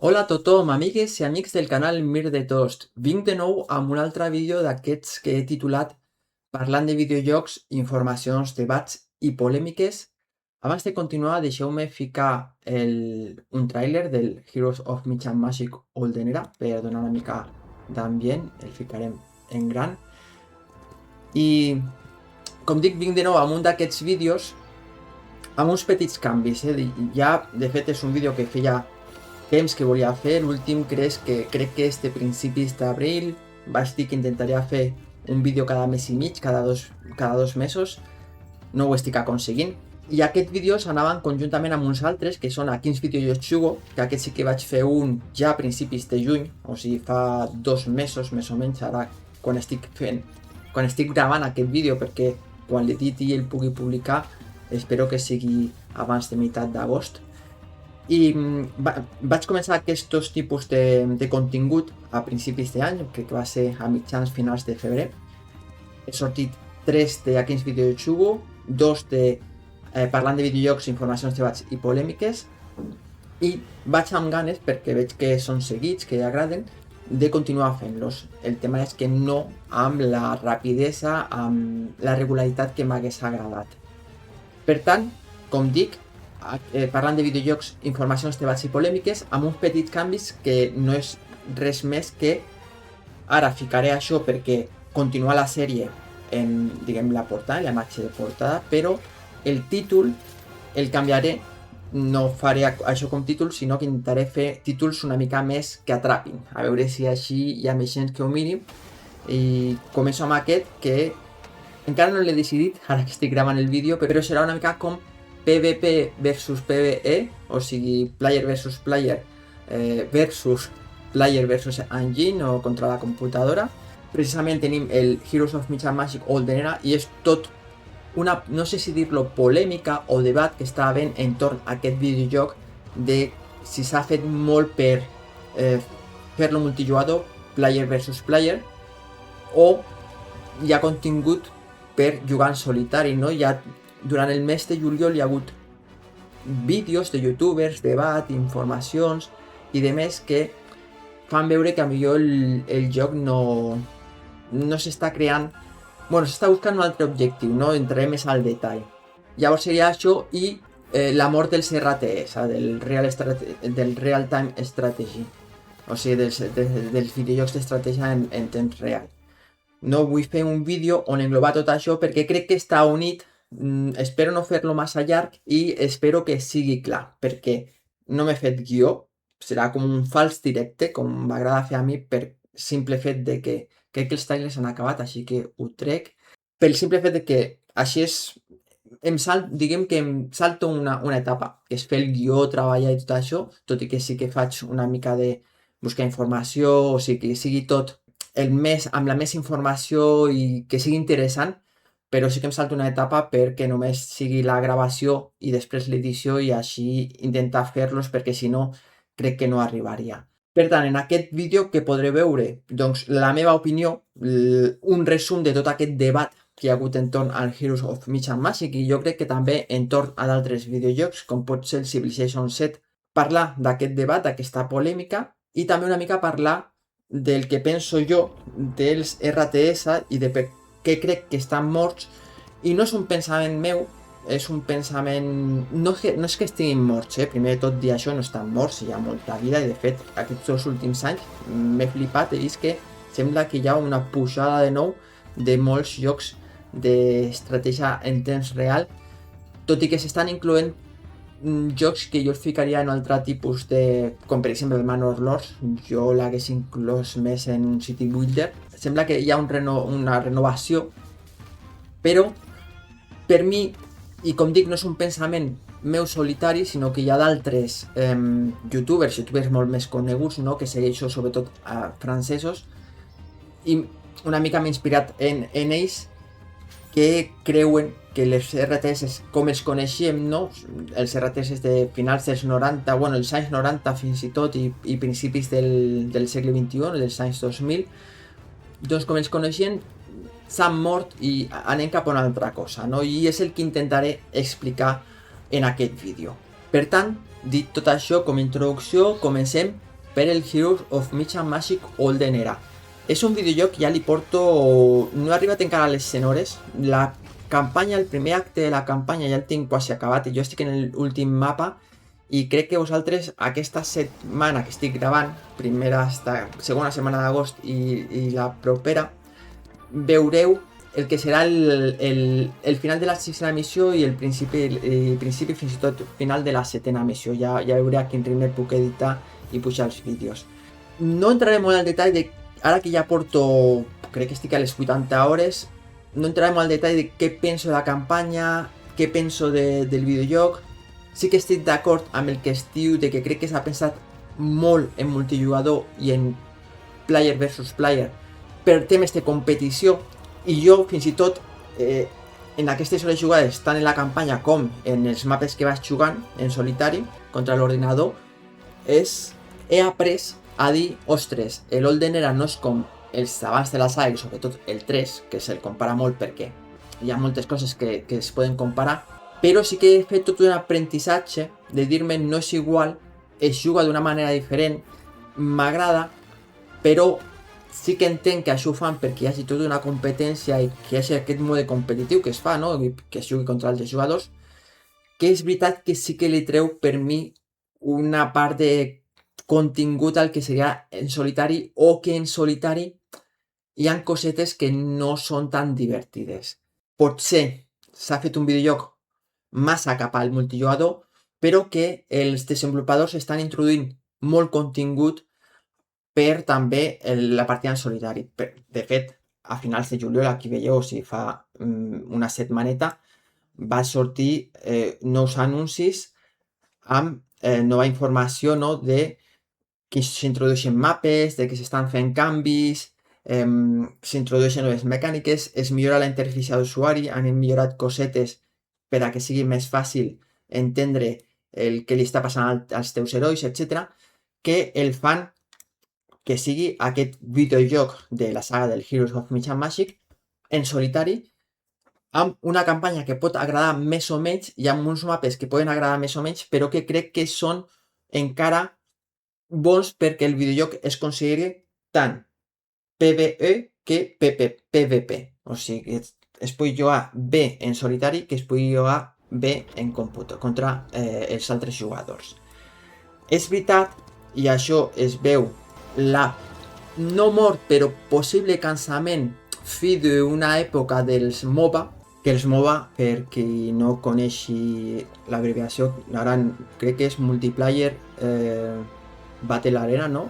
Hola a tothom, amigues i amics del canal Mir de Toast. Vinc de nou amb un altre vídeo d'aquests que he titulat Parlant de videojocs, informacions, debats i polèmiques. Abans de continuar, deixeu-me ficar un tràiler del Heroes of Might and Magic Olden Era per donar una mica d'ambient, el ficarem en gran. I, com dic, vinc de nou amb un d'aquests vídeos amb uns petits canvis. Ja, de fet, és un vídeo que feia temps que volia fer. L'últim crec que és de principis d'abril. Vaig dir que intentaria fer un vídeo cada mes i mig, cada dos mesos. No ho estic aconseguint. I aquests vídeos anaven conjuntament amb uns altres, que són a quins videojocs jugo, que aquest sí que vaig fer un ja a principis de juny, o sigui fa 2 mesos més o menys, ara quan estic gravant aquest vídeo, perquè quan l'editi i el pugui publicar espero que sigui abans de meitat d'agost. I vaig començar aquests tipus de contingut a principis d'any, crec que va ser a mitjans finals de febrer. He sortit 3 de a quins videojocs jugo, 2 de parlant de videojocs, informacions, debats i polèmiques, i vaig amb ganes, perquè veig que són seguits, que agraden, de continuar fent-los. El tema és que no amb la rapidesa, amb la regularitat que m'hagués agradat. Per tant, com dic, parlant de videojocs, informacions, debats i polèmiques, amb uns petits canvis que no és res més que ara ficaré això perquè continua la sèrie en, diguem, la portada, la imatge de portada, però el títol el canviaré. No faré això com títol, sinó que intentaré fer títols una mica més que atrapin, a veure si així hi ha més gent que ho miri. I començo amb aquest, que encara no l'he decidit, ara que estic gravant el vídeo, però serà una mica com PvP versus PvE, o sigui, player versus player versus engine o contra la computadora. Precisament tenim el Heroes of Might and Magic Olden Era i és tot una, no sé si dir-lo, polèmica o debat que està havent entorn a aquest videojoc de si s'ha fet molt per fer-lo multijugador, player versus player, o hi ha contingut per jugar en solitari, no? Durant el mes de juliol hi ha hagut vídeos de youtubers, debat, informacions i demés que fan veure que millor el joc no s'està creant. Bueno, s'està buscant un altre objectiu, no entraré més al detall. Llavors seria això i la mort dels RTS, del Real Time Strategy, o sigui, dels videojocs d'estratègia en temps real. No vull fer un vídeo on englobar tot això perquè crec que està unit. Espero no fer-lo massa llarg i espero que sigui clar, perquè no m'he fet guió, serà com un fals directe, com m'agrada fer a mi, per simple fet de que crec que els trailers han acabat, així que ho trec. Pel simple fet de que així és, diguem que em salto una etapa, que és fer el guió, treballar i tot això, tot i que sí que faig una mica de buscar informació, o sigui que sigui tot el mes amb la més informació i que sigui interessant, però sí que em salto una etapa perquè només sigui la gravació i després l'edició i així intentar fer-los, perquè si no crec que no arribaria. Per tant, en aquest vídeo que podré veure, doncs, la meva opinió, un resum de tot aquest debat que hi ha hagut entorn al Heroes of Might and Magic i jo crec que també entorn a d'altres videojocs, com pot ser el Civilization 7, parlar d'aquest debat, d'aquesta polèmica, i també una mica parlar del que penso jo dels RTS i de per què crec que estan morts. I no és un pensament meu, és un pensament. No és que estiguin morts, primer de tot dir això, no estan morts, hi ha molta vida, i de fet aquests 2 últims anys m'he flipat, he vist que sembla que hi ha una pujada de nou de molts jocs d'estratègia en temps real, tot i que s'estan incloent jocs que jo els ficaria en un altre tipus de, com per exemple el Manor Lords, jo l'hagués inclòs més en City Builder. Sembla que hi ha una renovació, però per mi, i com dic, no és un pensament meu solitari, sinó que hi ha d'altres youtubers molt més coneguts, no? Que segueixo sobretot a francesos, i una mica m'he inspirat en ells, que creuen que les RTS com els coneixíem, no? Els RTS de finals dels 90, bueno, els anys 90 fins i tot, i principis del segle XXI, dels anys 2000, doncs com els coneixien, s'han mort i anem cap a una altra cosa, no? I és el que intentaré explicar en aquest vídeo. Per tant, dit tot això com a introducció, comencem per el Heroes of Might and Magic Olden Era. És un videojoc que ja li porto... No he arribat encara a les sonores. La campanya, el primer acte de la campanya ja el tinc quasi acabat i jo estic en l'últim mapa i crec que vosaltres aquesta setmana que estic gravant, segona setmana d'agost i la propera, veureu el que serà el final de la sisena missió i el principi fins i tot final de la setena missió. Ja veuré a quin ritme puc editar i pujar els vídeos. No entraré molt al detall de... Ara que ja porto... Crec que estic a les 80 hores. No entraré molt al detall de què penso de la campanya, què penso del videojoc. Sí que estic d'acord amb el que es diu de que crec que s'ha pensat molt en multijugador i en player versus player per temes de competició, i jo fins i tot en aquestes hores jugades tant en la campanya com en els mapes que vaig jugant en solitari contra l'ordinador he après a dir, ostres, l'Olden Era no és com els abans de la saga, sobretot el 3, que se'l compara molt perquè hi ha moltes coses que es poden comparar, però sí que he fet tot un aprenentatge de dir-me no és igual, es juga d'una manera diferent, m'agrada, però sí que entenc que això ho fan perquè hi hagi tota una competència i que hi hagi aquest mode competitiu que es fa, no? Que es jugui contra altres jugadors, que és veritat que sí que li treu per mi una part de contingut al que seria en solitari, o que en solitari hi ha cosetes que no són tan divertides. Potser s'ha fet un videojoc massa cap al multijugador, però que els desenvolupadors estan introduint molt contingut per també la partida en solitari. De fet, a finals de juliol, aquí veieu, o sigui, fa una setmaneta, va sortir nous anuncis amb nova informació, no?, de que s'introdueixen mapes, de que s'estan fent canvis, s'introdueixen noves mecàniques, es millora la interfície d'usuari, han millorat cosetes per a que sigui més fàcil entendre el que li està passant als teus herois, etc., que el fan que sigui aquest videojoc de la saga del Heroes of Might and Magic en solitari, amb una campanya que pot agradar més o menys i amb uns mapes que poden agradar més o menys, però que crec que són encara bons perquè el videojoc es consideri tant PvE que PvP. O sigui, es pugui jugar bé en solitari que es pugui jugar bé en còmput contra els altres jugadors. És veritat, i això es veu, la no mort però possible cansament fi d'una època dels MOBA, que els MOBA, per qui no coneixi l'abreviació, ara crec que és Multiplayer Battle Arena, no?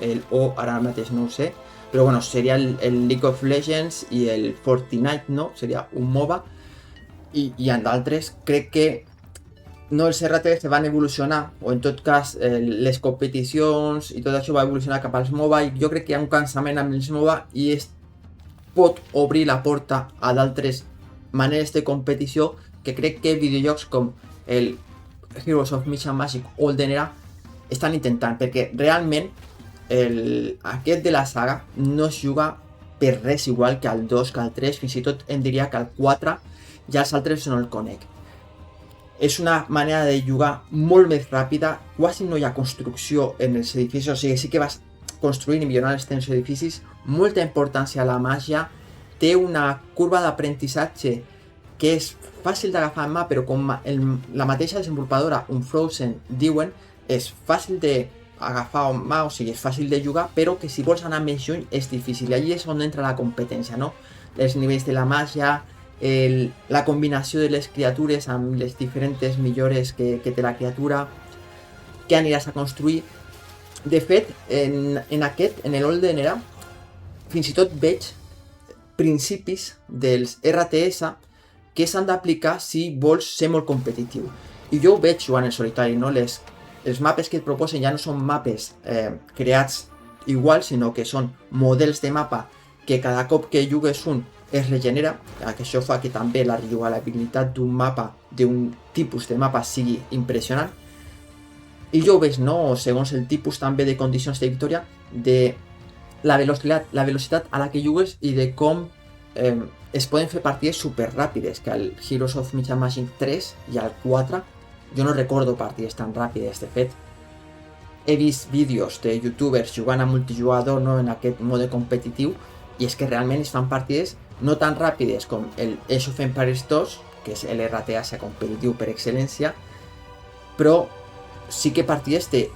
El O ara mateix no ho sé, però bueno, seria el League of Legends i el Fortnite, no? Seria un MOBA, i en d'altres crec que no, els RTS van evolucionar, o en tot cas les competicions i tot això va evolucionar cap als MOBA, i jo crec que hi ha un cansament amb els MOBA i es pot obrir la porta a d'altres maneres de competició que crec que videojocs com el Heroes of Might and Magic Olden Era estan intentant, perquè realment aquest de la saga no es juga per res igual que el 2, que el 3, fins i tot em diria que el 4, ja els altres no el conec. És una manera de jugar molt més ràpida, quasi no hi ha construcció en els edificis, o sigui, sí que vas construint i millorant els teus edificis, molta importància a la màgia, té una curva d'aprenentatge que és fàcil d'agafar en mà, però com la mateixa desenvolupadora, Unfrozen, diuen, és fàcil d'agafar en mà, o sigui, és fàcil de jugar, però que si vols anar més lluny és difícil, i allí és on entra la competència, no? Els nivells de la màgia, la combinació de les criatures amb les diferents millores que té la criatura, què aniràs a construir. De fet, en l'Olden Era, fins i tot veig principis dels RTS que s'han d'aplicar si vols ser molt competitiu. I jo ho veig jugant en solitari, no? Els mapes que et proposen ja no són mapes creats igual, sinó que són models de mapa que cada cop que jugues un es regenera, que això fa que també la rejugabilitat d'un mapa, d'un tipus de mapa, sigui impressionant. I jo ho veig, no? Segons el tipus també de condicions de victòria, de la velocitat a la que jugues i de com es poden fer partides super ràpides, que al Heroes of Might and Magic 3 i al 4 jo no recordo partides tan ràpides. De fet, he vist vídeos de youtubers jugant a multijugador, no, en aquest mode competitiu, i és que realment es fan partides no tan ràpides com el Age of Empires 2, que és l'RTH competitiu per excel·lència, però sí que partides de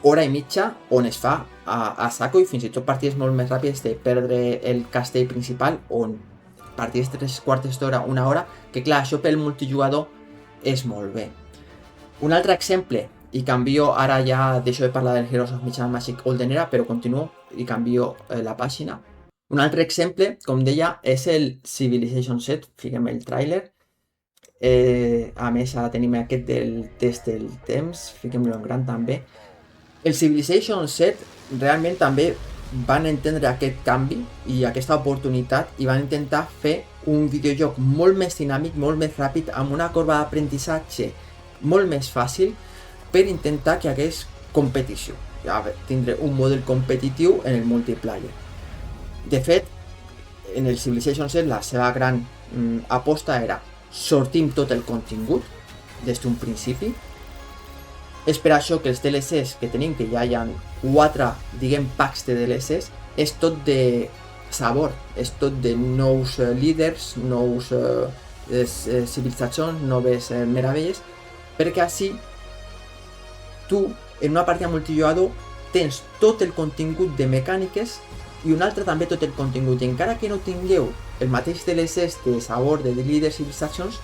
hora i mitja on es fa a saco, i fins i tot partides molt més ràpides de perdre el castell principal, on partides 3/4 d'hora, una hora, que clar, això pel multijugador és molt bé. Un altre exemple, i canvio, ara ja deixo de parlar del Heroes of Might and Magic Olden Era, però continuo i canvio la pàgina. Un altre exemple, com deia, és el Civilization 7, fiquem el tràiler. A més, ara tenim aquest del test del temps, fiquem-lo en gran també. El Civilization 7 realment també van entendre aquest canvi i aquesta oportunitat i van intentar fer un videojoc molt més dinàmic, molt més ràpid, amb una corba d'aprenentatge molt més fàcil, per intentar que hi hagués competició, tindre un model competitiu en el multiplayer. De fet, en el Civilization 7 la seva gran aposta era sortim tot el contingut des d'un principi. És per això que els DLCs que tenim, que ja hi ha 4, diguem, packs de DLCs, és tot de sabor, és tot de nous líders, nous civilitzacions, noves meravelles, perquè així tu, en una partida multijugador, tens tot el contingut de mecàniques i un altre també tot el contingut. I encara que no tingueu el mateix DLCs de sabor, de líders i civilitzacions,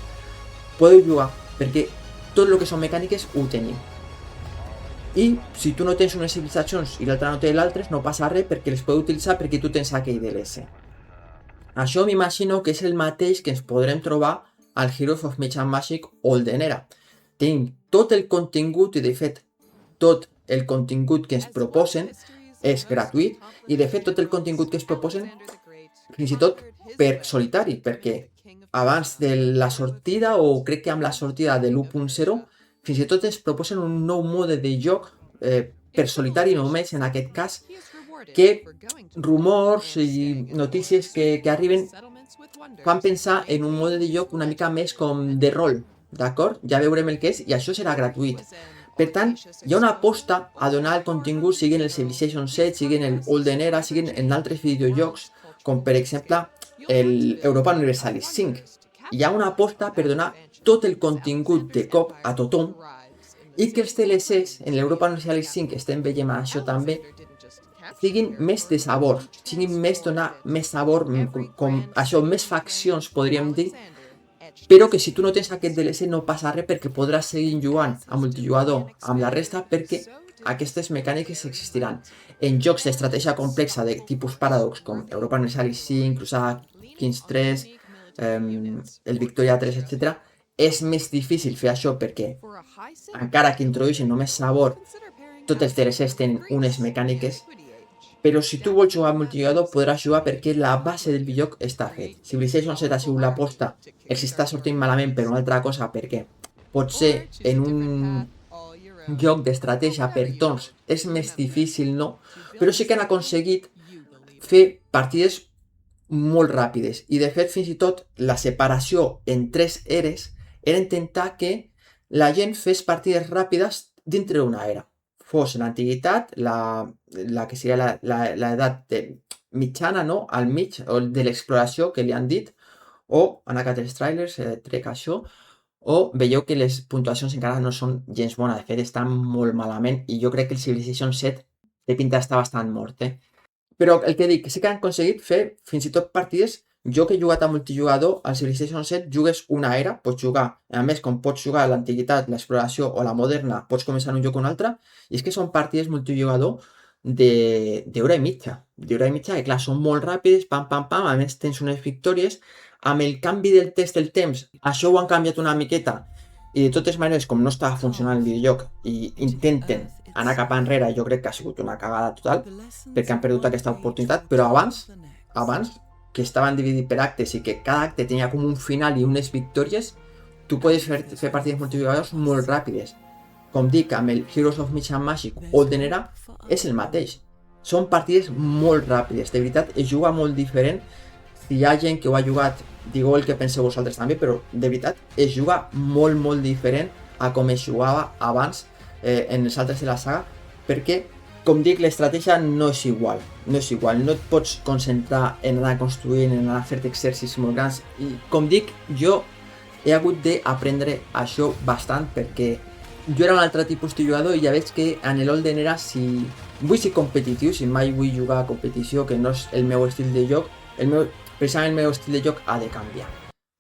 podeu jugar, perquè tot el que són mecàniques ho teniu. I si tu no tens unes civilitzacions i l'altre no té l'altres, no passa res, perquè les podeu utilitzar perquè tu tens aquell DLC. Això m'imagino que és el mateix que ens podrem trobar al Heroes of Might and Magic Olden Era. Tenim tot el contingut i de fet tot el contingut que ens proposen és gratuït, i de fet tot el contingut que es proposen fins i tot per solitari, perquè abans de la sortida, o crec que amb la sortida de l'1.0, fins i tot es proposen un nou mode de joc per solitari només, en aquest cas, que rumors i notícies que arriben fan pensar en un mode de joc una mica més com de rol, d'acord? Ja veurem el que és, i això serà gratuït. Per tant, hi ha una aposta a donar el contingut, sigui en el Civilization 7, sigui en el Olden Era, sigui en altres videojocs, com per exemple el Europa Universalis 5. Hi ha una aposta per donar tot el contingut de cop a tothom, i que els DLCs en l'Europa Universalis 5, estem veient això també, siguin més de sabor, siguin donar més sabor, com això, més faccions podríem dir, però que si tu no tens aquest DLC no passa res, perquè podràs seguir jugant a multijugador amb la resta, perquè aquestes mecàniques existiran. En jocs d'estratègia complexa de tipus Paradox, com Europa Universalis 5, Crusade Kings 3, el Victoria 3, etc., és més difícil fer això, perquè encara que introdueixen només sabor, tots els DLCs tenen unes mecàniques, però si tu vols jugar a multijugador podràs jugar perquè la base del videojoc està fet. Civilization 7 ha sigut l'aposta, els està sortint malament per una altra cosa, perquè potser en un joc d'estratègia per torns és més difícil, no? Però sí que han aconseguit fer partides molt ràpides, i de fet fins i tot la separació en 3 eres era intentar que la gent fes partides ràpides dintre d'una era. Fos l'antiguitat, la que seria l'edat mitjana, no? Al mig, o de l'exploració, que li han dit, o en aquests trailers trec això, o veieu que les puntuacions encara no són gens bones, de fet estan molt malament, i jo crec que el Civilization 7 té pinta d'estar bastant mort, Però el que dic, sí que han aconseguit fer fins i tot partides. Jo que he jugat a multijugador, al Civilization 7 jugues una era, pots jugar, a més, com pots jugar a l'antiguitat, l'exploració o la moderna, pots començar un joc o un altre, i és que són partides multijugador d'hora i mitja, que clar, són molt ràpides, pam, pam, pam, a més tens unes victòries. Amb el canvi del test del temps, això ho han canviat una miqueta, i de totes maneres, com no estava funcionant el videojoc, i intenten anar cap enrere, jo crec que ha sigut una cagada total, perquè han perdut aquesta oportunitat, però abans, que estaven dividits per actes i que cada acte tenia com un final i unes victòries, tu podes fer partides multijugadors molt ràpides. Com dic, amb el Heroes of Might and Magic Olden Era és el mateix. Són partides molt ràpides, de veritat, es juga molt diferent. Si hi ha gent que ho ha jugat, digueu el que penseu vosaltres també, però de veritat es juga molt, molt diferent a com es jugava abans en els altres de la saga, perquè, com dic, l'estratègia no és igual, no et pots concentrar en anar construint, en anar a fer exercicis molt grans, i com dic, jo he hagut d'aprendre això bastant perquè jo era un altre tipus de jugador i ja veig que en l'Olden Era, si vull ser competitiu, si mai vull jugar a competició, que no és el meu estil de joc, precisament el meu estil de joc ha de canviar.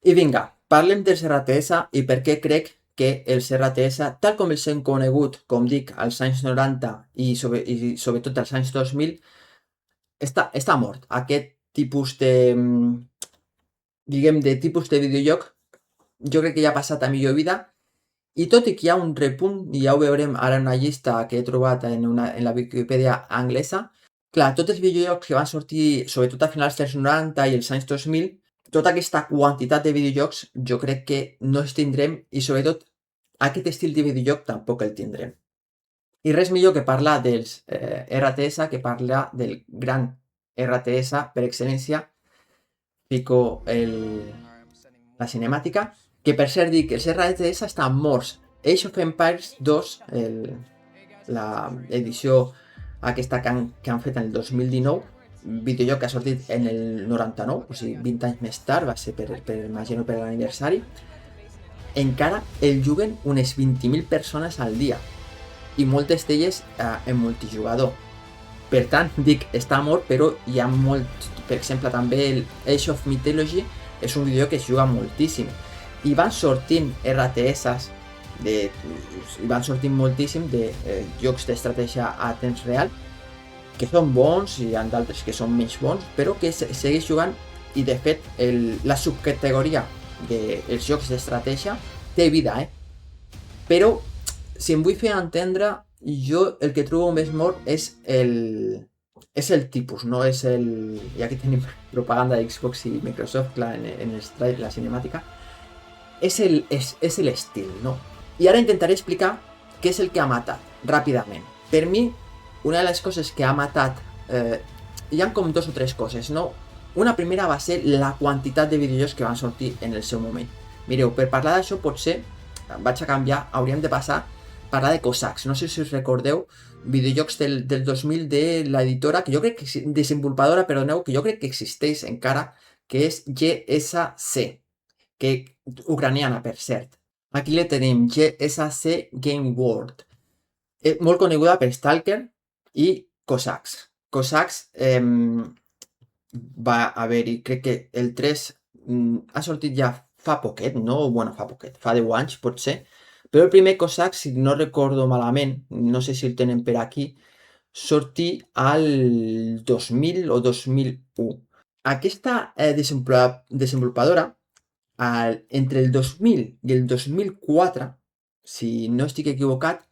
I vinga, parlem dels RTS i per què crec que els RTS, tal com els hem conegut, com dic, als anys 90 i sobretot als anys 2000, està mort. Aquest tipus de, diguem, de tipus de videojoc, jo crec que ja ha passat a millor vida, i tot i que hi ha un repunt, i ja ho veurem ara en una llista que he trobat en la Wikipedia anglesa, clar, tots els videojocs que van sortir, sobretot a finals dels 90 i els anys 2000, tota aquesta quantitat de videojocs jo crec que no els tindrem i sobretot aquest estil de videojoc tampoc el tindrem. I res millor que parlar dels RTS que parlar del gran RTS per excel·lència. Fico la cinemàtica, que per cert dic que els RTS estan morts. Age of Empires 2, l'edició aquesta que han fet en el 2019, videojoc que ha sortit en el 99, o sigui 20 anys més tard, va ser imagino per l'aniversari, encara el juguen unes 20.000 persones al dia i moltes d'elles en multijugador. Per tant, dic, està mort, però hi ha molt, per exemple, també el Age of Mythology és un videojoc que es juga moltíssim i van sortint RTS, van sortint moltíssim de jocs d'estratègia a temps real que són bons i hi ha d'altres que són menys bons, però que segueix jugant i de fet la subcategoria dels jocs d'estratègia té vida, però si em vull fer entendre, jo el que trobo més mort és el tipus, no és i aquí tenim propaganda d'Xbox i Microsoft, clar, en la cinemàtica, és l'estil, no? I ara intentaré explicar què és el que ha matat, ràpidament. Per mi, una de les coses que ha matat, hi ha com 2 o 3 coses, no? Una primera va ser la quantitat de videojocs que van sortir en el seu moment. Mireu, per parlar d'això potser vaig a canviar, hauríem de passar a parlar de Cossacks. No sé si us recordeu videojocs del 2000 de l'editora, que jo crec que desenvolupadora, perdoneu, que jo crec que existeix encara, que és GSC, que ucraniana, per cert. Aquí le tenim, GSC Game World. Molt coneguda per Stalker i Cossacks. Cossacks va haver-hi, crec que el 3 ha sortit ja fa poquet, no? Bueno, fa poquet, fa 10 anys potser, però el primer Cossacks, si no recordo malament, no sé si el tenen per aquí, sortí al 2000 o 2001. Aquesta desenvolupadora, entre el 2000 i el 2004, si no estic equivocat,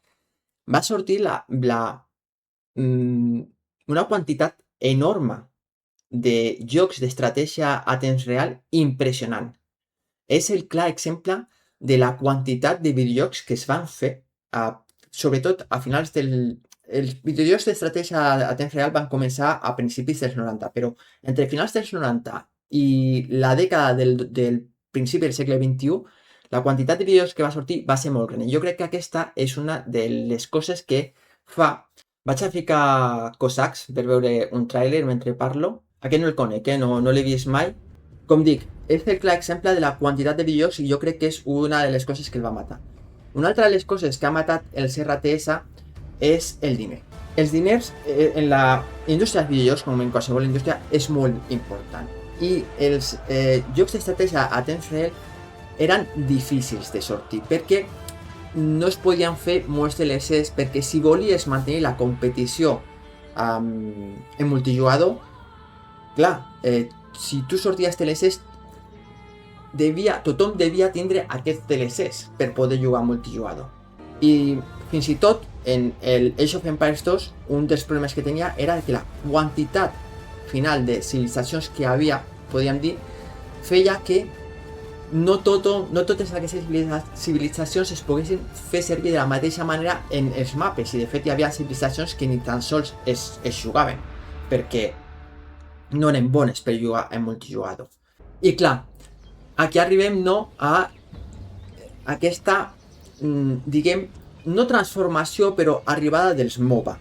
va sortir una quantitat enorme de jocs d'estratègia a temps real impressionant. És el clar exemple de la quantitat de videojocs que es van fer, sobretot a finals els videojocs d'estratègia a temps real van començar a principis dels 90, però entre finals dels 90 i la dècada del principi del segle XXI, la quantitat de videojocs que va sortir va ser molt gran. Jo crec que aquesta és una de les coses que fa. Vaig a ficar Cossacks per veure un tràiler mentre parlo. Aquest no el conec, no l'he vist mai. Com dic, és el clar exemple de la quantitat de videojocs i jo crec que és una de les coses que el va matar. Una altra de les coses que ha matat els RTS és el diner. Els diners en la indústria dels videojocs, com en qualsevol indústria, és molt important. I els jocs d'estratègia a temps real eren difícils de sortir perquè no es podien fer molts DLCs, perquè si volies mantenir la competició en multijugador, clar, si tu sorties DLCs, tothom devia tindre aquests DLCs per poder jugar multijugador. I fins i tot en el Age of Empires 2, un dels problemes que tenia era que la quantitat final de civilitzacions que havia, podríem dir, feia que no totes aquestes civilitzacions es poguessin fer servir de la mateixa manera en els mapes, i de fet hi havia civilitzacions que ni tan sols es jugaven, perquè no eren bones per jugar en multijugador. I clar, aquí arribem a aquesta, diguem, no transformació, però arribada dels MOBA.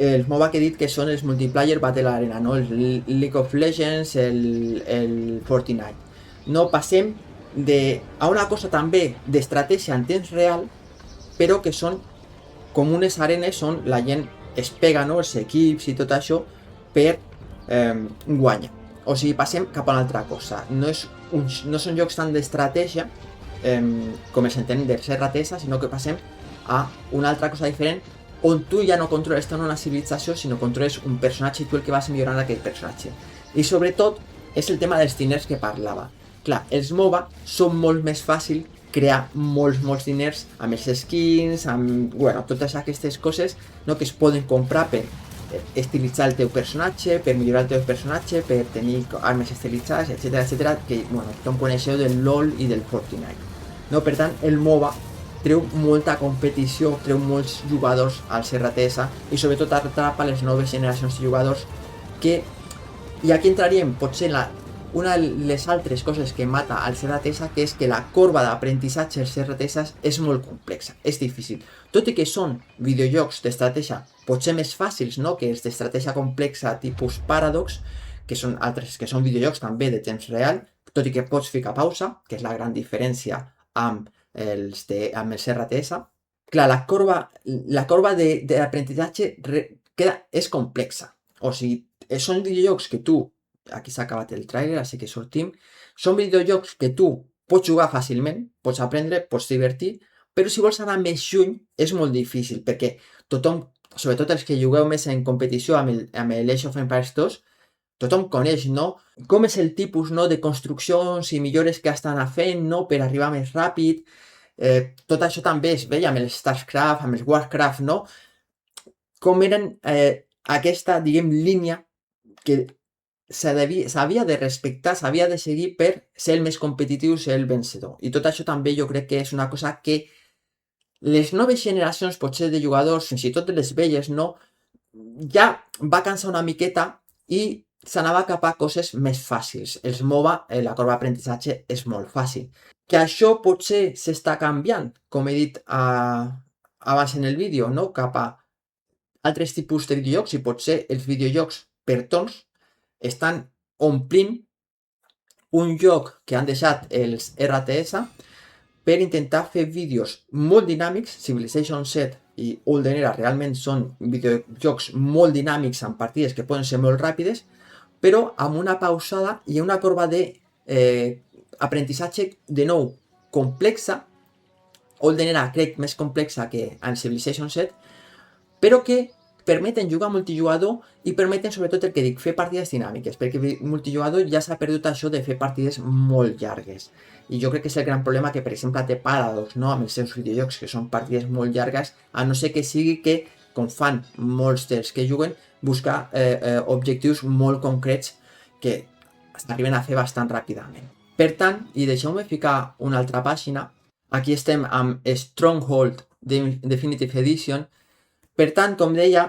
Els MOBA que he dit que són els Multiplayer Battle Arena, no? El League of Legends, el Fortnite. No passem a una cosa també d'estratègia en temps real, però que són com unes arenes on la gent es pega, no? Els equips i tot això per guanyar. O sigui, passem cap a una altra cosa. No són jocs tant d'estratègia com es entenen dels RTS, sinó que passem a una altra cosa diferent on tu ja no controles tant una civilització, sinó controles un personatge i tu el que vas millorant aquell personatge. I sobretot és el tema dels diners que parlava. Clar, els MOBA són molt més fàcil crear molts diners amb els skins, amb, bueno, totes aquestes coses, no, que es poden comprar per estilitzar el teu personatge, per millorar el teu personatge, per tenir armes estilitzades, etc, que, bueno, tothom coneixeu del LoL i del Fortnite. No, per tant, el MOBA treu molta competició, treu molts jugadors als RTS i sobretot atrapa les noves generacions de jugadors que, i aquí entraríem potser una de les altres coses que mata als RTS, que és que la corba d'aprenentatge als RTS és molt complexa, és difícil. Tot i que són videojocs d'estratègia potser més fàcils, no?, que els d'estratègia complexa tipus Paradox, que són altres, que són videojocs també de temps real, tot i que pots ficar pausa, que és la gran diferència amb els RTS. Clar, la corba d'aprenentatge és complexa. O sigui, són videojocs que tu, aquí s'ha acabat el trailer, així que sortim, són videojocs que tu pots jugar fàcilment, pots aprendre, pots divertir, però si vols anar més lluny és molt difícil, perquè tothom, sobretot els que jugueu més en competició amb l'Age of Empires 2, tothom coneix, no?, com és el tipus, no?, de construccions i millores que estan fent, no?, per arribar més ràpid. Tot això també es veia amb el StarCraft, amb el Warcraft, no?, com eren aquesta, diguem, línia que s'havia de respectar, s'havia de seguir per ser el més competitiu, ser el vencedor. I tot això també jo crec que és una cosa que les noves generacions, potser de jugadors, fins i tot les velles, no, ja va cansar una miqueta i s'anava cap a coses més fàcils. Els MOBA, la corba d'aprenentatge és molt fàcil. Que això potser s'està canviant, com he dit abans en el vídeo, no?, cap a altres tipus de videojocs, i potser els videojocs per torns estan omplint un lloc que han deixat els RTS per intentar fer vídeos molt dinàmics. Civilization 7 i Olden Era realment són videojocs molt dinàmics amb partides que poden ser molt ràpides, però amb una pausada i una corba d'aprenentatge, de nou, complexa. Olden Era crec més complexa que en Civilization 7, però que permeten jugar multijugador i permeten, sobretot el que dic, fer partides dinàmiques, perquè multijugador ja s'ha perdut això de fer partides molt llargues. I jo crec que és el gran problema que, per exemple, té Paradox, no?, amb els seus videojocs, que són partides molt llargues, a no ser que sigui que, com fan molts dels que juguen, buscar objectius molt concrets que s'arriben a fer bastant ràpidament. Per tant, i deixeu-me ficar una altra pàgina, aquí estem amb Stronghold Definitive Edition. Per tant, com deia,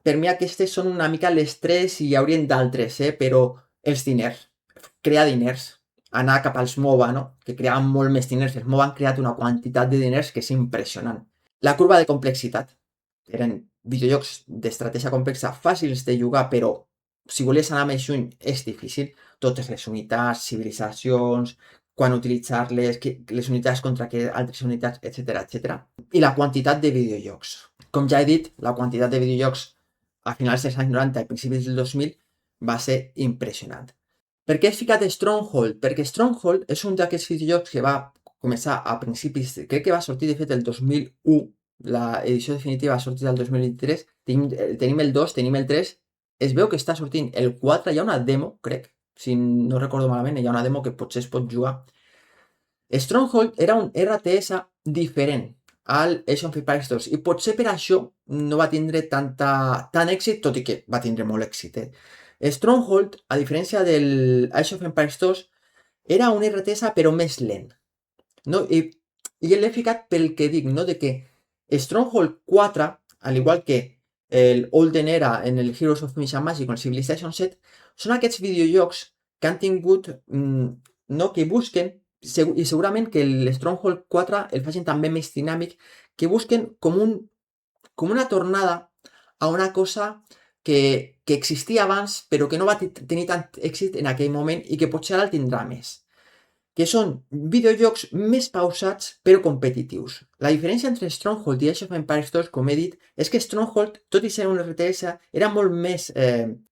per mi aquestes són una mica les tres i hi haurien d'altres, però els diners, crear diners, anar cap als MOBA, no?, que creaven molt més diners. Els MOBA han creat una quantitat de diners que és impressionant. La curva de complexitat, eren videojocs d'estratègia complexa fàcils de jugar, però si volies anar més lluny és difícil. Totes les unitats, civilitzacions, quan utilitzar-les, les unitats contra altres unitats, etc. I la quantitat de videojocs. Com ja he dit, la quantitat de videojocs a finals dels anys 90 i principis del 2000 va ser impressionant. Per què he ficat Stronghold? Perquè Stronghold és un d'aquests videojocs que va començar a principis, crec que va sortir de fet el 2001, la edició definitiva va sortir el 2023, tenim el 2, tenim el 3, es veu que està sortint el 4, hi ha una demo, crec, si no recordo malament, hi ha una demo que potser es pot jugar. Stronghold era un RTS diferent al Age of Empires 2 i potser per això no va tindre tant èxit, tot i que va tindre molt èxit. Stronghold, a diferència del Age of Empires 2, era un RTS però més lent, no? I l'he ficat pel que dic, no?, de que Stronghold 4, al igual que el Olden Era en el Heroes of Might and Magic o el Civilization 7, són aquests videojocs que han tingut, no?, que busquen, i segurament que el Stronghold 4 el facin també més dinàmic, que busquen com una tornada a una cosa que existia abans però que no va tenir tant èxit en aquell moment i que potser ara el tindrà més. Que són videojocs més pausats però competitius. La diferència entre Stronghold i Age of Empires 2, com he dit, és que Stronghold, tot i ser un RTS, era molt més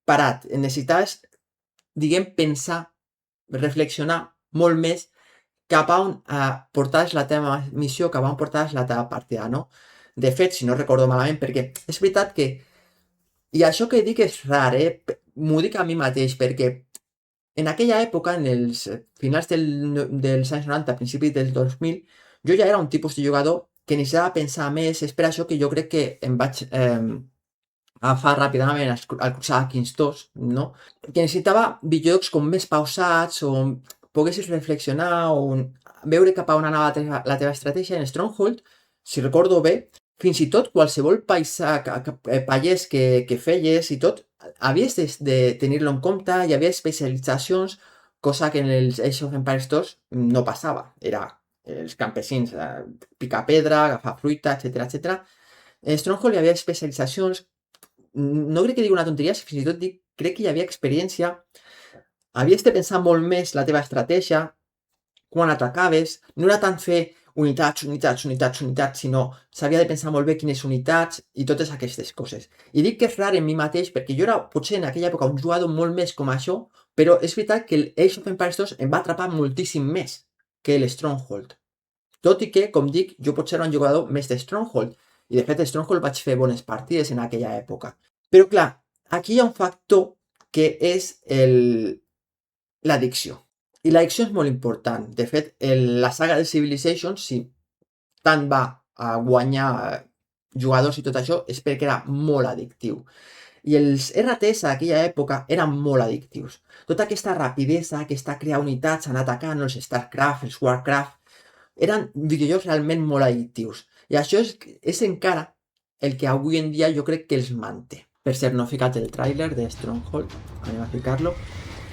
parat. Necessitaves, diguem, pensar, reflexionar molt més cap a on portaves la teva missió, cap a on portaves la teva partida, no? De fet, si no recordo malament, perquè és veritat que... I això que dic és rar, m'ho dic a mi mateix, perquè en aquella època, en els finals dels anys 90, principis del 2000, jo ja era un tipus de jugador que necessitava pensar més. És per això que jo crec que em vaig agafar ràpidament al Crusader Kings 2, no? Que necessitava videojocs com més pausats, on poguessis reflexionar, o veure cap a on anava la teva estratègia. En Stronghold, si recordo bé, fins i tot qualsevol pallès que feies i tot, havies de tenir-lo en compte, hi havia especialitzacions, cosa que en els Age of Empires 2 no passava. Era els campesins, picar pedra, agafar fruita, etc. En Stronghold hi havia especialitzacions. No crec que digui una tonteria, fins i tot crec que hi havia experiència. Havies de pensar molt més la teva estratègia, quan atacaves. No era tant fer unitats, sinó s'havia de pensar molt bé quines unitats i totes aquestes coses. I dic que és rar en mi mateix perquè jo era, potser en aquella època, un jugador molt més com això, però és veritat que el Age of Empires 2 em va atrapar moltíssim més que el Stronghold. Tot i que, com dic, jo potser era un jugador més de Stronghold, i de fet a Stronghold vaig fer bones partides en aquella època. Però clar, aquí hi ha un factor que és l'addicció. I l'addicció és molt important. De fet, la saga de Civilization, si tant va a guanyar jugadors i tot això, és perquè era molt addictiu. I els RTS d'aquella època eren molt addictius. Tota aquesta rapidesa, aquesta crear unitats, anar atacant, els StarCraft, els Warcraft, eren videojocs realment molt addictius. I això és encara el que avui en dia jo crec que els manté. Per cert, no he ficat el tràiler de Stronghold, anem a ficar-lo.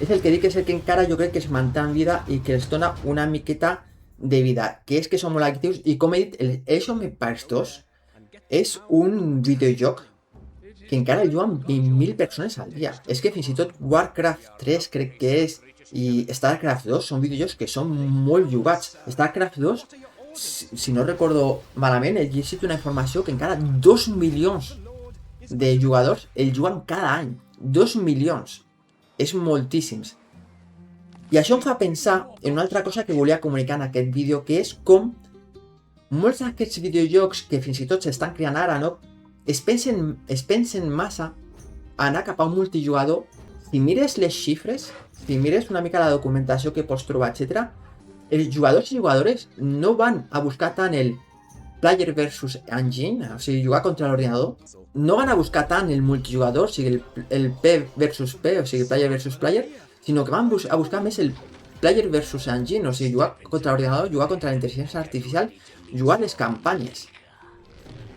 És el que dic, és el que encara jo crec que es manté en vida i que els dona una miqueta de vida, que és que són molt addictius. I com he dit, el Age of Empires 2 és un videojoc que encara el juguen 20.000 persones al dia. És que fins i tot Warcraft 3 crec que és, i StarCraft 2 són videojocs que són molt jugats. StarCraft 2, si no recordo malament, he llegit una informació que encara 2 milions de jugadors el juguen cada any. 2 milions. És moltíssims. I això em fa pensar en una altra cosa que volia comunicar en aquest vídeo, que és com molts d'aquests videojocs que fins i tot s'estan creant ara, no? Es pensen massa a anar cap a un multijugador. Si mires les xifres, si mires una mica la documentació que pots trobar, etc., els jugadors i jugadores no van a buscar tant el player versus engine, o sigui, jugar contra l'ordinador, no van a buscar tant el multijugador, o sigui, el P versus P, o sigui, player versus player, sinó que van a buscar més el player versus engine, o sigui, jugar contra l'ordinador, jugar contra la intel·ligència artificial, jugar les campanyes.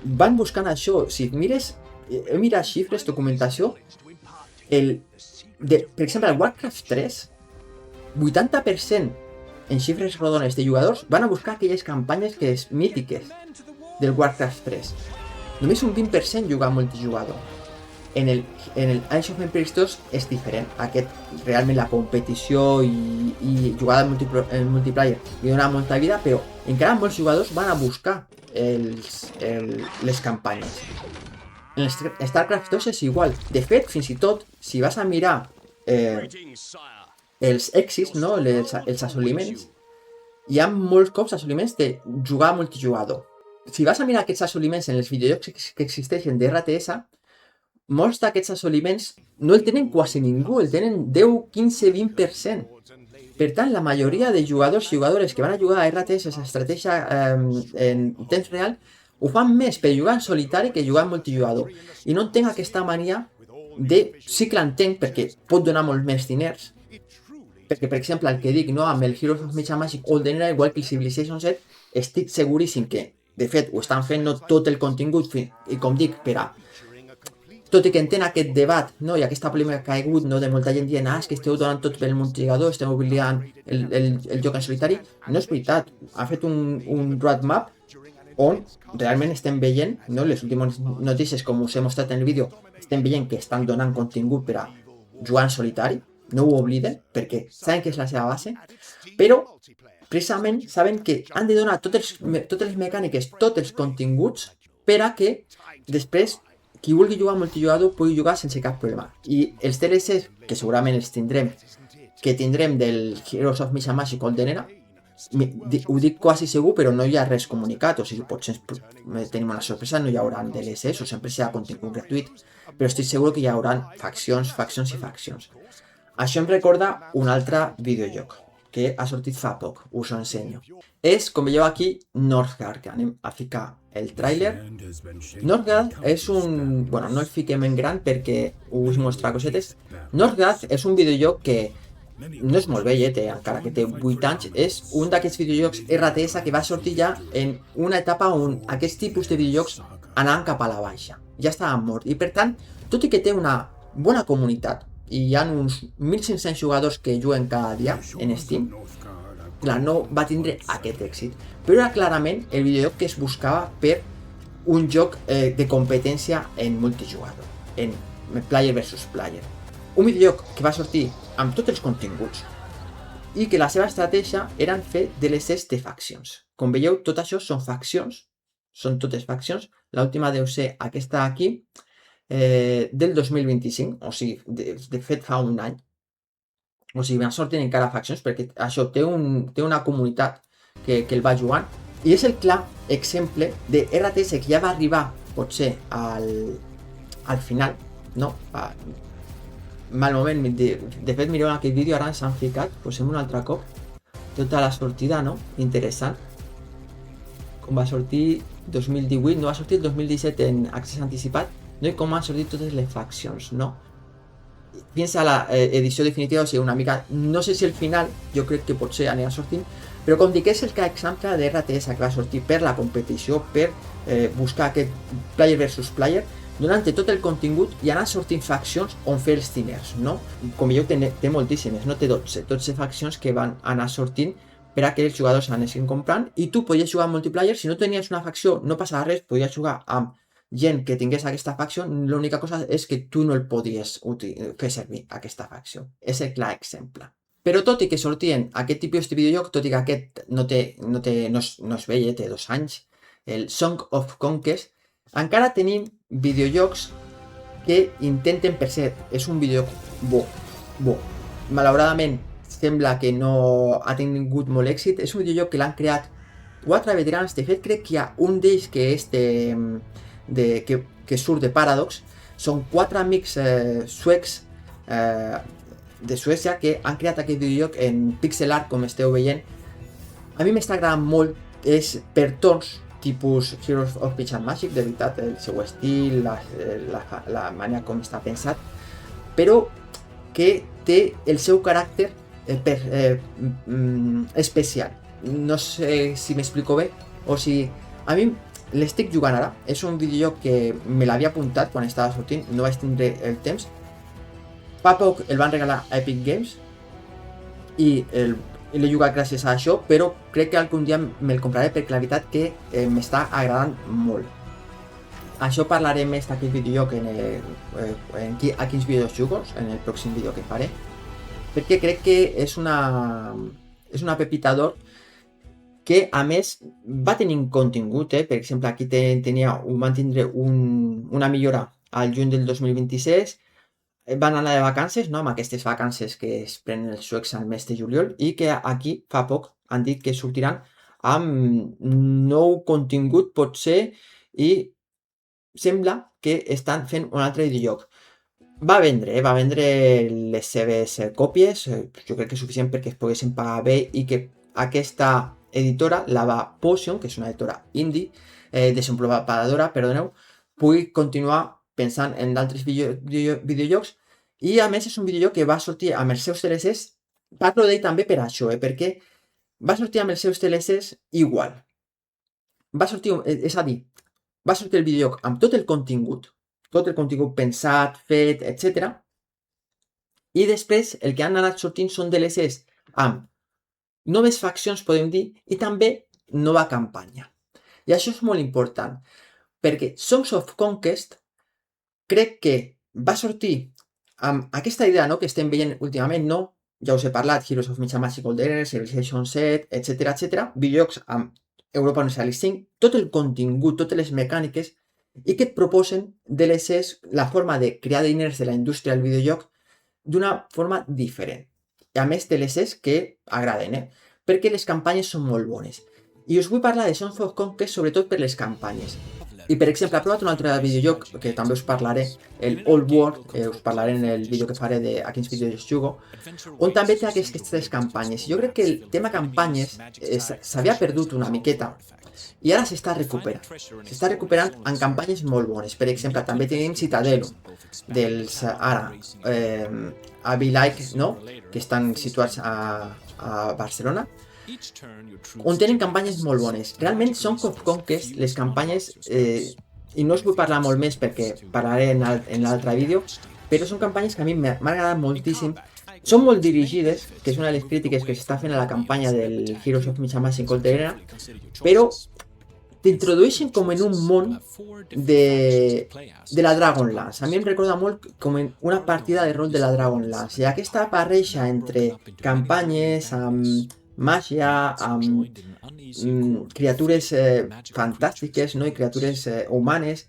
Van buscant això. Si mires, he mirat xifres, documentació, per exemple, el Warcraft 3, 80% en xifres rodones de jugadors van a buscar aquelles campanyes que és mítiques del Warcraft 3. Només un 20% juga multijugador. En el Age of Empires 2 és diferent. Aquest, realment, la competició i jugar en multiplayer li dona molta vida, però encara molts jugadors van a buscar les campanyes. En StarCraft 2 és igual. De fet, fins i tot, si vas a mirar els èxits, no? els assoliments, hi ha molts cops assoliments de jugar multijugador. Si vas a mirar aquests assoliments en els videojocs que existeixen de RTS, molts d'aquests assoliments no el tenen quasi ningú, el tenen 10, 15, 20%. Per tant, la majoria de jugadors i jugadores que van a jugar a RTS, a estratègia en temps real, ho fan més per jugar en solitari que jugar en multijugador. I no entenc aquesta mania de... Sí que l'entenc perquè pot donar molt més diners, perquè, per exemple, el que dic, no, amb el Heroes of Might and Magic Olden Era, igual que el Civilization 7, estic seguríssim que, de fet, ho estan fent no tot el contingut, i com dic, per a... Tot i que entenc aquest debat, no, i aquesta polèmica que ha hagut, no, de molta gent dient, és que esteu donant tot pel multijugador, esteu oblidant el joc en solitari, no és veritat. Ha fet un roadmap on realment estem veient, no? Les últimes notícies, com us he mostrat en el vídeo, estem veient que estan donant contingut per a jugar en solitari, no ho obliden, perquè saben que és la seva base, però precisament saben que han de donar totes les mecàniques, tots els continguts, per a que després qui vulgui jugar multijugador pugui jugar sense cap problema. I els DLCs, que segurament els tindrem del Heroes of Might and Magic Golden Era, ho dic quasi segur, però no hi ha res comunicat, o sigui, potser tenim una sorpresa, no hi haurà DLCs, o sempre serà contingut gratuït, però estic segur que hi haurà faccions i faccions. Això em recorda un altre videojoc que ha sortit fa poc, us ho ensenyo. És, com veieu aquí, Northgard, que anem a ficar el tràiler. Northgard és un... Bueno, no el fiquem en gran perquè us mostra cosetes. Northgard és un videojoc que no és molt vell, encara que té 8 anys, és un d'aquests videojocs RTS que va sortir ja en una etapa on aquest tipus de videojocs anaven cap a la baixa. Ja estaven morts. I per tant, tot i que té una bona comunitat, i hi ha uns 1.500 jugadors que juguen cada dia en Steam, clar, no va tindre aquest èxit. Però era clarament el videojoc que es buscava per un joc de competència en multijugador, en player versus player. Un videojoc que va sortir amb tots els continguts i que la seva estratègia eren fer DLCs de faccions. Com veieu, tot això són faccions, són totes faccions. L'última deu ser aquesta aquí, del 2025, o sigui, de fet fa un any. O sigui, van sortint encara faccions perquè això té una comunitat que el va jugant, i és el clar exemple de RTS que ja va arribar potser al final, no? Mal moment. De fet, mireu en aquest vídeo, ara ens han ficat, posem un altre cop tota la sortida, no? Interessant. Com va sortir 2018, no va sortir el 2017 en accés anticipat, no? I com han sortit totes les faccions, no? Fins a l'edició definitiva, o sigui, una mica, no sé si el final, jo crec que potser anirà sortint, però com dic, és el clar exemple de RTS que va sortir per la competició, per buscar aquest player versus player, donant tot el contingut i anar sortint faccions on fer els diners, no? Com veieu, té moltíssimes, no té 12 faccions que van anar sortint per a que els jugadors anessin comprant, i tu podies jugar en multiplayer. Si no tenies una facció, no passava res, podies jugar amb gent que tingués aquesta facció, l'única cosa és que tu no el podies fer servir, aquesta facció. És el clar exemple. Però tot i que sortien aquest tipus de videojoc, tot i que aquest no es veia, té 2 anys, el Song of Conquest, encara tenim videojocs que intenten per ser, és un videojoc bo. Malauradament, sembla que no ha tingut molt èxit. És un videojoc que l'han creat 4 veterans. De fet, crec que hi ha un d'ells que és que surt de Paradox. Són 4 amics suecs de Suècia que han creat aquest videojoc en pixel art, com esteu veient. A mi m'està agradant molt, és per torns, tipus Heroes of Might and Magic, de veritat, el seu estil, la manera com està pensat, però que té el seu caràcter especial. No sé si m'explico bé, o si a mi l'estic jugant ara. És un videojoc que me l'havia apuntat quan estava sortint, no vaig tindre el temps. Fa poc el van regalar a Epic Games i l'he jugat gràcies a això, però crec que algun dia me'l compraré perquè la veritat que m'està agradant molt. Això parlaré més d'aquest videojoc a quins vídeos jugo, en el pròxim vídeo que faré, perquè crec que és una pepita d'or que a més va tenir contingut, per exemple aquí van tindre una millora al juny del 2026, van anar de vacances, no? Amb aquestes vacances que es prenen els suecs al mes de juliol, i que aquí fa poc han dit que sortiran amb nou contingut potser, i sembla que estan fent un altre videojoc. Va vendre les seves còpies, jo crec que és suficient perquè es poguessin pagar bé i que aquesta editora, Lava Potion, que és una editora indie, desenvolupadora, perdoneu, pugui continuar pensant en d'altres videojocs. I a més és un videojoc que va sortir amb els seus DLCs. Parlo d'ell també per això, perquè va sortir amb els seus DLCs igual. Va sortir el videojoc amb tot el contingut pensat, fet, etc. I després el que han anat sortint són DLCs amb noves faccions, podem dir, i també nova campanya. I això és molt important, perquè Songs of Conquest crec que va sortir amb aquesta idea, no?, que estem veient últimament, no? Ja us he parlat, Heroes of Might and Magic Older, Civilization 7, etc. Videojocs amb Europa Universalis 5, tot el contingut, totes les mecàniques, i que et proposen DLCs, la forma de crear diners de la indústria del videojoc d'una forma diferent. I a més, DLCs que agraden, perquè les campanyes són molt bones. I us vull parlar de Songs of Conquest sobretot per les campanyes. I per exemple, he provat un altre videojoc que també us parlaré, el Old World, us parlaré en el vídeo que faré de a quins videojocs jugo, on també té aquestes campanyes. Jo crec que el tema campanyes s'havia perdut una miqueta i ara s'està recuperant. S'està recuperant en campanyes molt bones. Per exemple, també tenim Citadelo, dels ara Avilike, no?, que estan situats a Barcelona, on tenen campanyes molt bones. Realment Songs of Conquest, les campanyes, i no us vull parlar molt més perquè parlaré en l'altre vídeo, però són campanyes que a mi m'han agradat moltíssim. Són molt dirigides, que és una de les crítiques que s'està fent a la campanya del Heroes of Might and Magic Older, però t'introdueixen com en un món de la Dragonlance. A mi em recorda molt com en una partida de rol de la Dragonlance. I aquesta barreja entre campanyes amb màgia, amb criatures fantàstiques, no?, i criatures humanes,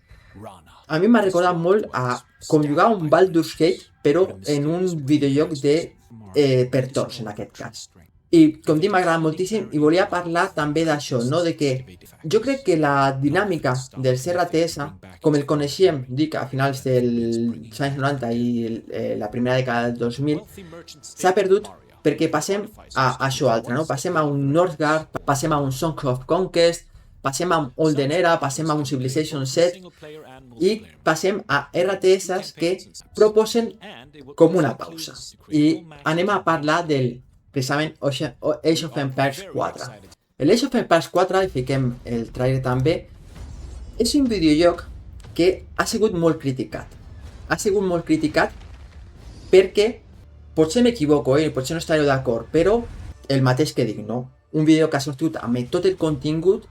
a mi m'ha recordat molt a com jugar un Baldur's Gate, però en un videojoc per torns, en aquest cas. I com dic, m'ha agradat moltíssim i volia parlar també d'això, no?, de que jo crec que la dinàmica dels RTS, com el coneixíem, dic, a finals dels anys 90 i la primera dècada del 2000, s'ha perdut perquè passem a això altre, no? Passem a un Northgard, passem a un Songs of Conquest, passem a un Olden Era, passem a un Civilization 7 i passem a RTS que proposen com una pausa. I anem a parlar del, precisament, Age of Empires 4. L'Age of Empires 4, i fiquem el trailer també, és un videojoc que ha sigut molt criticat. Ha sigut molt criticat perquè potser m'equivoco, potser no estareu d'acord, però el mateix que dic, no? Un vídeo que ha sortit amb tot el contingut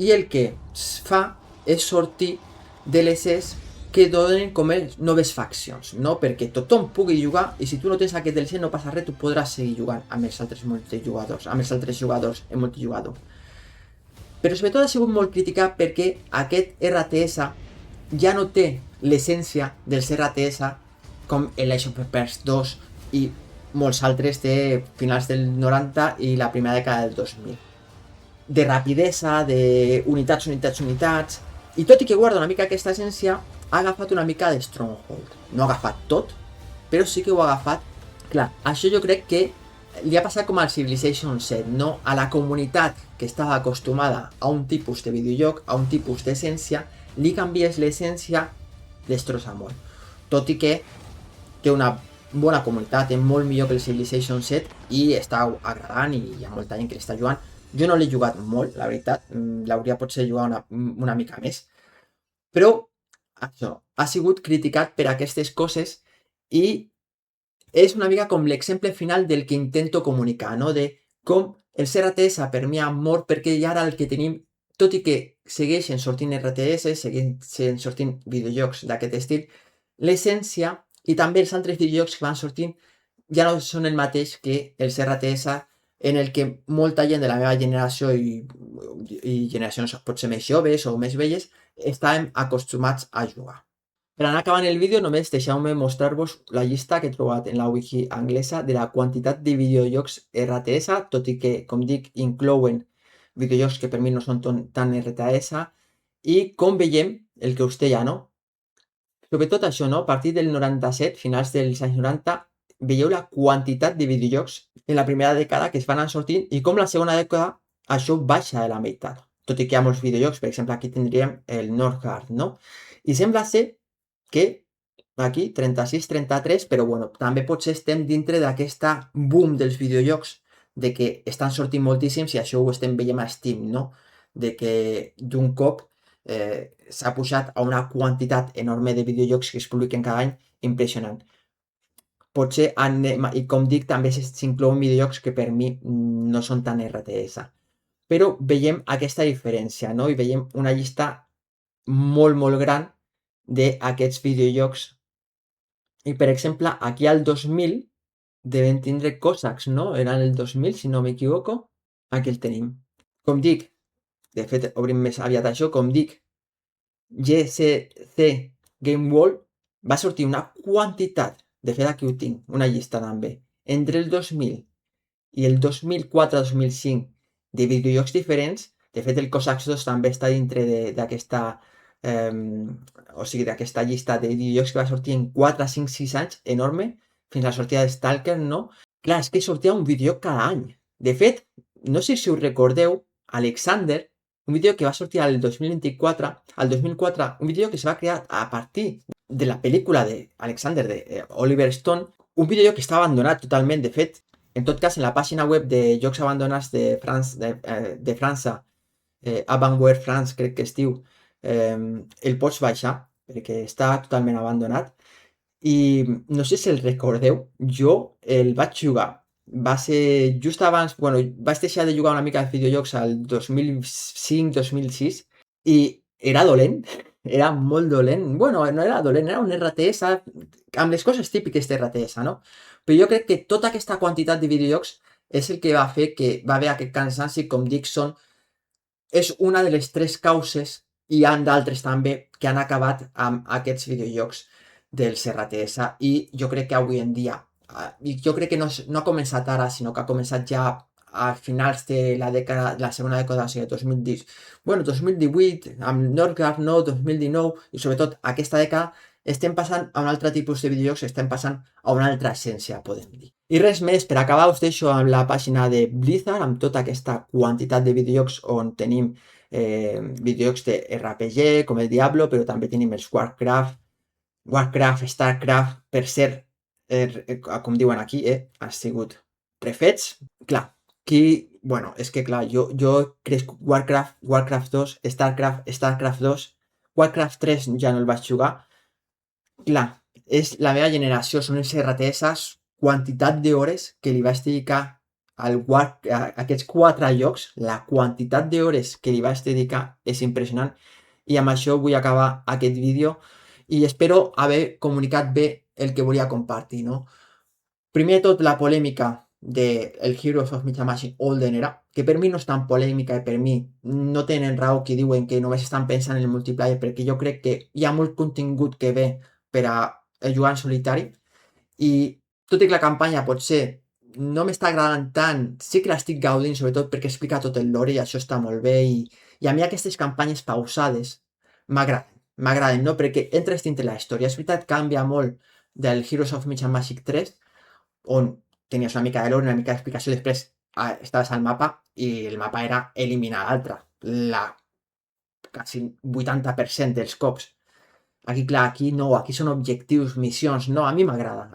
i el que es fa és sortir DLCs que donen com noves faccions, no? Perquè tothom pugui jugar i si tu no tens aquest DLC no passa res, tu podràs seguir jugant amb els altres multijugadors, amb els altres jugadors en multijugador. Però sobretot ha sigut molt criticat perquè aquest RTS ja no té l'essència dels RTS com l'Age of Empires 2 i molts altres de finals del 90 i la primera dècada del 2000. De rapidesa, de unitats, i tot i que guarda una mica aquesta essència, ha agafat una mica de Stronghold. No ha agafat tot, però sí que ho ha agafat. Clar, això jo crec que li ha passat com al Civilization 7, no? A la comunitat que estava acostumada a un tipus de videojoc, a un tipus d'essència, li canvies l'essència, destrossa molt. Tot i que té una bona comunitat, és molt millor que el Civilization 7 i està agradant i hi ha molta gent que l'està jugant. Jo no l'he jugat molt, la veritat, l'hauria potser jugar una mica més, però això ha sigut criticat per aquestes coses i és una mica com l'exemple final del que intento comunicar, no? De com el RTS per mi ha mort perquè ja ara el que tenim, tot i que segueixen sortint RTS, segueixen sortint videojocs d'aquest estil, l'essència i també els altres videojocs que van sortint ja no són el mateix que els RTS en el que molta gent de la meva generació i generacions potser més joves o més velles estàvem acostumats a jugar. Per anar acabant el vídeo, només deixeu-me mostrar-vos la llista que he trobat en la wiki anglesa de la quantitat de videojocs RTS, tot i que, com dic, inclouen videojocs que per mi no són tan RTS, i com veiem el que us deia, no? Sobretot això, no? A partir del 97, finals dels anys 90, veieu la quantitat de videojocs en la primera dècada que es van anar sortint i com la segona dècada això baixa de la meitat. Tot i que hi ha molts videojocs, per exemple, aquí tindríem el Northgard, no? I sembla ser que aquí 36-33, però bueno, també potser estem dintre d'aquesta boom dels videojocs, de que estan sortint moltíssims i això ho estem veient a Steam, no? De que d'un cop s'ha pujat a una quantitat enorme de videojocs que es publiquen cada any, impressionant. Potser, i com dic, també s'inclouen videojocs que per mi no són tan RTS. però veiem aquesta diferència, no? I veiem una llista molt gran d'aquests videojocs. I, per exemple, aquí al 2000 devem tindre Cossacks, no? Era el 2000, si no m'equivoco. Aquí el tenim. Com dic, de fet, obrim més aviat això, com dic, GCC Game World va sortir una quantitat, de fet aquí ho tinc, una llista també, entre el 2000 i el 2004-2005 de videojocs diferents. De fet, el Cossacks 2 també està dintre d'aquesta o sigui, d'aquesta llista de videojocs que va sortir en 4, 5, 6 anys, enorme, fins a la sortida de Stalker, no? Clar, és que sortia un videojoc cada any. De fet, no sé si us recordeu, Alexander, un vídeo que va sortir al 2024, al 2004, un vídeo que se va crear a partir de la pel·lícula d'Alexander de Oliver Stone, un vídeo que està abandonat totalment. De fet, en tot cas, en la pàgina web de jocs abandonats de França, Abandonware France, crec que es diu, el pots baixar, perquè està totalment abandonat. I no sé si el recordeu, jo el vaig jugar. Va ser just abans, bueno, vaig deixar de jugar una mica de videojocs al 2005-2006 i era dolent, era molt dolent. Bueno, no era dolent, era un RTS amb les coses típiques de RTS, no? Però jo crec que tota aquesta quantitat de videojocs és el que va fer que va haver aquest cansanci, com dic, és una de les 3 causes, i hi ha d'altres també, que han acabat amb aquests videojocs dels RTS, i jo crec que avui en dia, i jo crec que no ha començat ara, sinó que ha començat ja a finals de la segona dècada, o sigui, 2010, bueno, 2018, amb Northgard, no, 2019, i sobretot aquesta dècada, estem passant a un altre tipus de videojocs, estem passant a una altra essència, podem dir. I res més, per acabar us deixo amb la pàgina de Blizzard, amb tota aquesta quantitat de videojocs on tenim videojocs de RPG, com el Diablo, però també tenim els Warcraft, Starcraft, per cert, com diuen aquí, han sigut refets. Clar, aquí, bueno, és que clar, jo crec Warcraft 2, Starcraft 2, Warcraft 3 ja no el vaig jugar. Clar, és la meva generació, són els RTS, quantitat d'hores que li vaig dedicar a aquests 4 jocs, la quantitat d'hores que li vaig dedicar és impressionant, i amb això vull acabar aquest vídeo i espero haver comunicat bé el que volia compartir, no? Primer de tot, la polèmica del Heroes of Might and Magic Olden Era, que per mi no és tan polèmica, i per mi no tenen raó que diuen que només estan pensant en el multiplayer, perquè jo crec que hi ha molt contingut que ve per a jugar en solitari, i tot i que la campanya potser no m'està agradant tant, sí que l'estic gaudint, sobretot perquè explica tot el lore i això està molt bé, i a mi aquestes campanyes pausades m'agraden, no? Perquè entres dintre la història. És veritat, canvia molt del Heroes of Might and Magic 3, on tenies una mica de lore, una mica d'explicació, després estaves al mapa i el mapa era eliminar l'altre, quasi 80% dels cops. Aquí, clar, aquí no, aquí són objectius, missions, no, a mi m'agrada.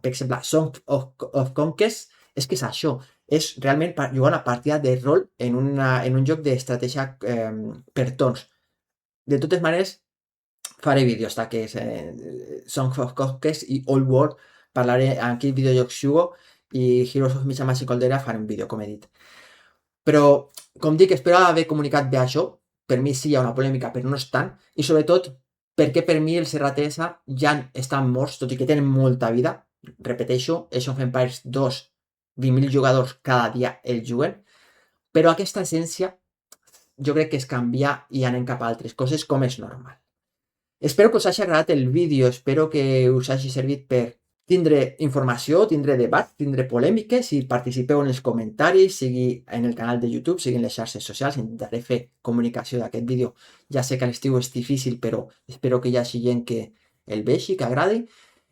Per exemple, Song of Conquest és que és això, és realment jugar una partida de rol en un joc d'estratègia per torns. De totes maneres, faré vídeos d'aquests Song of Conquest i Old World, parlaré en quin videojoc jugo, i Heroes of Might and Magic Olden Era faré un vídeo, com he dit. Però, com dic, espero haver comunicat bé això. Per mi sí hi ha una polèmica, però no és tant, i sobretot perquè per mi els RTS ja estan morts, tot i que tenen molta vida. Repeteixo, Age of Empires 2, 20.000 jugadors cada dia el juguen, però aquesta essència jo crec que es canvia i anem cap a altres coses, com és normal. Espero que us hagi agradat el vídeo, espero que us hagi servit per tindre informació, tindre debat, tindre polèmiques, i participeu en els comentaris, sigui en el canal de YouTube, sigui en les xarxes socials. Intentaré fer comunicació d'aquest vídeo. Ja sé que a l'estiu és difícil, però espero que hi hagi gent que el vegi, que agradi.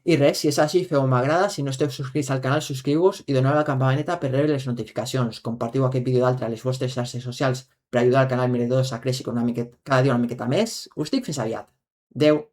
I res, si és així, feu m'agrada. Si no esteu subscrits al canal, subscriu-vos i doneu la campaneta per rebre les notificacions. Compartiu aquest vídeo d'altre a les vostres xarxes socials per ajudar al canal Miradors a créixer cada dia una miqueta més. Us dic fins aviat. Adeu!